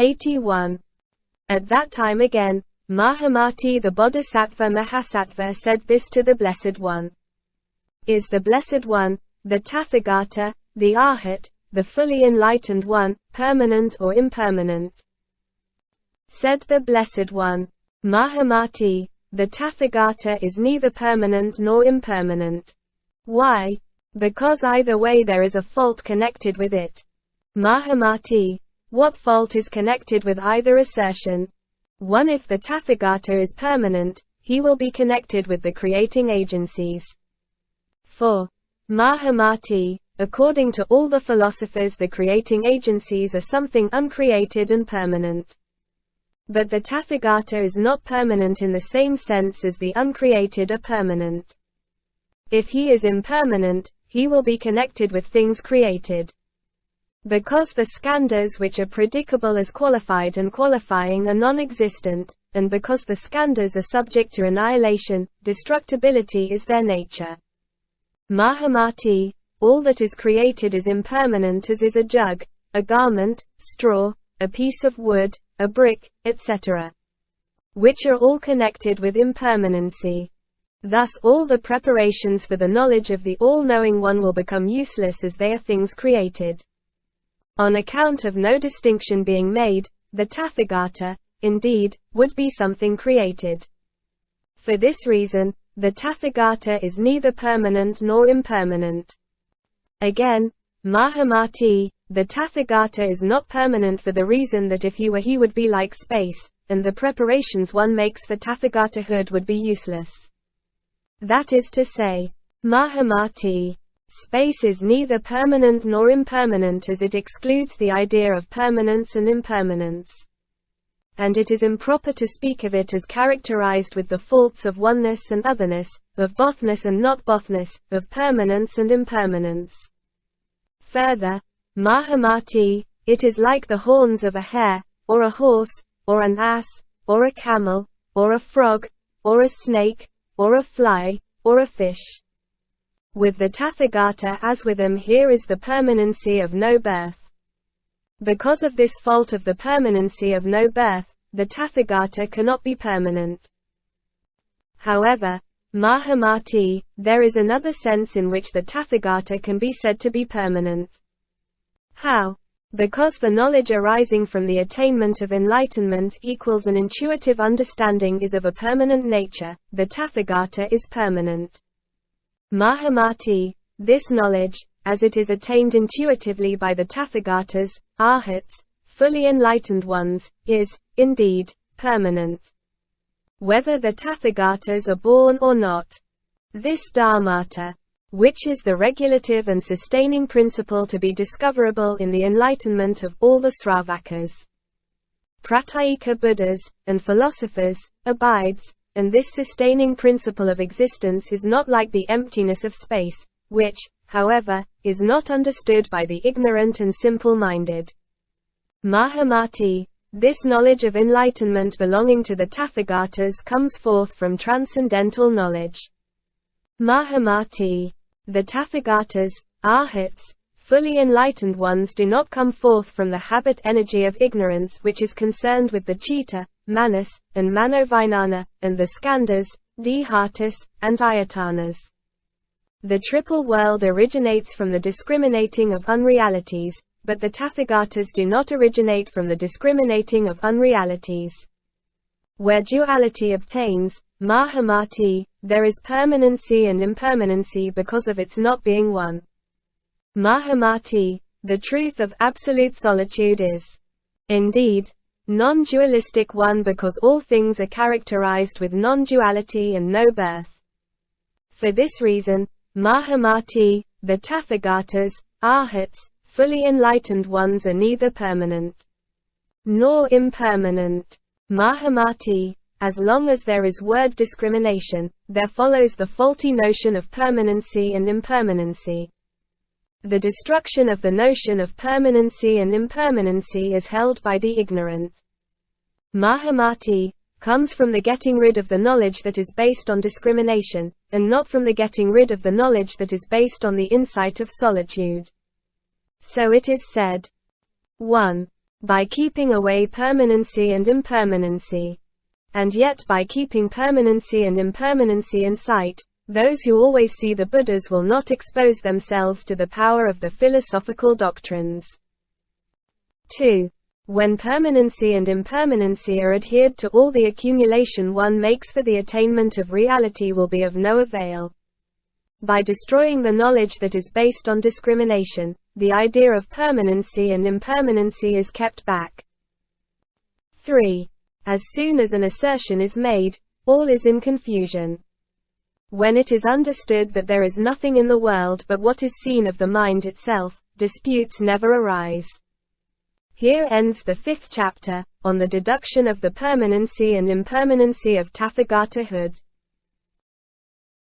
81. At that time again, Mahamati the Bodhisattva Mahasattva said this to the Blessed One. Is the Blessed One, the Tathagata, the Arhat, the fully enlightened one, permanent or impermanent? Said the Blessed One, Mahamati, the Tathagata is neither permanent nor impermanent. Why? Because either way there is a fault connected with it. Mahamati, what fault is connected with either assertion? 1. If the Tathagata is permanent, he will be connected with the creating agencies. 4. Mahamati, according to all the philosophers the creating agencies are something uncreated and permanent. But the Tathagata is not permanent in the same sense as the uncreated are permanent. If he is impermanent, he will be connected with things created. Because the skandhas which are predicable as qualified and qualifying are non-existent, and because the skandhas are subject to annihilation, destructibility is their nature. Mahamati, all that is created is impermanent as is a jug, a garment, straw, a piece of wood, a brick, etc. Which are all connected with impermanency. Thus all the preparations for the knowledge of the all-knowing one will become useless as they are things created. On account of no distinction being made, the Tathagata, indeed, would be something created. For this reason, the Tathagata is neither permanent nor impermanent. Again, Mahamati, the Tathagata is not permanent for the reason that if he were he would be like space, and the preparations one makes for Tathagatahood would be useless. That is to say, Mahamati, space is neither permanent nor impermanent as it excludes the idea of permanence and impermanence. And it is improper to speak of it as characterized with the faults of oneness and otherness, of bothness and not bothness, of permanence and impermanence. Further, Mahamati, it is like the horns of a hare, or a horse, or an ass, or a camel, or a frog, or a snake, or a fly, or a fish. With the Tathagata as with him here is the permanency of no birth. Because of this fault of the permanency of no birth, the Tathagata cannot be permanent. However, Mahamati, there is another sense in which the Tathagata can be said to be permanent. How? Because the knowledge arising from the attainment of enlightenment equals an intuitive understanding is of a permanent nature, the Tathagata is permanent. Mahamati, this knowledge, as it is attained intuitively by the Tathagatas, Arhats, fully enlightened ones, is, indeed, permanent. Whether the Tathagatas are born or not. This Dharmata, which is the regulative and sustaining principle to be discoverable in the enlightenment of all the Sravakas, Pratyeka Buddhas, and philosophers, abides, and this sustaining principle of existence is not like the emptiness of space, which, however, is not understood by the ignorant and simple-minded. Mahamati, this knowledge of enlightenment belonging to the Tathagatas comes forth from transcendental knowledge. Mahamati, the Tathagatas, Arhats, fully enlightened ones do not come forth from the habit energy of ignorance which is concerned with the Chitta, Manas, and Manovijnana, and the Skandhas, Dhehatas, and Ayatanas. The triple world originates from the discriminating of unrealities, but the Tathagatas do not originate from the discriminating of unrealities. Where duality obtains, Mahamati, there is permanency and impermanency because of its not being one. Mahamati, the truth of absolute solitude is, indeed, non-dualistic one because all things are characterized with non-duality and no birth. For this reason, Mahamati, the Tathagatas, Arhats, fully enlightened ones are neither permanent nor impermanent. Mahamati, as long as there is word discrimination, there follows the faulty notion of permanency and impermanency. The destruction of the notion of permanency and impermanency is held by the ignorant. Mahamati comes from the getting rid of the knowledge that is based on discrimination, and not from the getting rid of the knowledge that is based on the insight of solitude. So it is said, 1. by keeping away permanency and impermanency. And yet by keeping permanency and impermanency in sight, those who always see the Buddhas will not expose themselves to the power of the philosophical doctrines. 2. When permanency and impermanency are adhered to, all the accumulation one makes for the attainment of reality will be of no avail. By destroying the knowledge that is based on discrimination, the idea of permanency and impermanency is kept back. 3. As soon as an assertion is made, all is in confusion. When it is understood that there is nothing in the world but what is seen of the mind itself, disputes never arise. Here ends the 5th chapter, on the deduction of the permanency and impermanency of Tathagatahood.